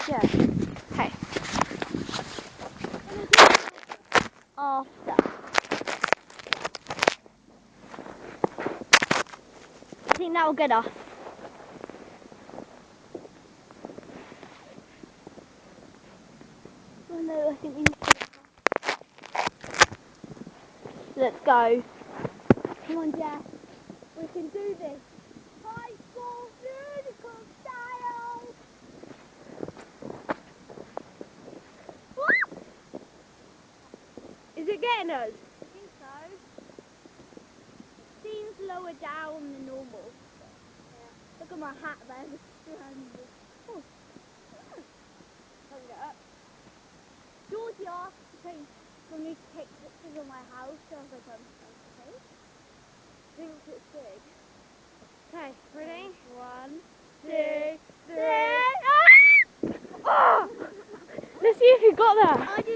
Yeah. Okay. After. I think that will get us. Oh no, I think we need to. Let's go. Come on, Jess. We can do this. High school musical style. Is it getting us? I think so. Seems lower down than normal. Yeah. Look at my hat there. Oh. Hung it up. Georgie asked for me to take pictures of my house, so I was like, okay. Thinks it's big. Okay, ready? 1, 2, 2, 3. 3. Ah! Oh! Let's see if you got that. I did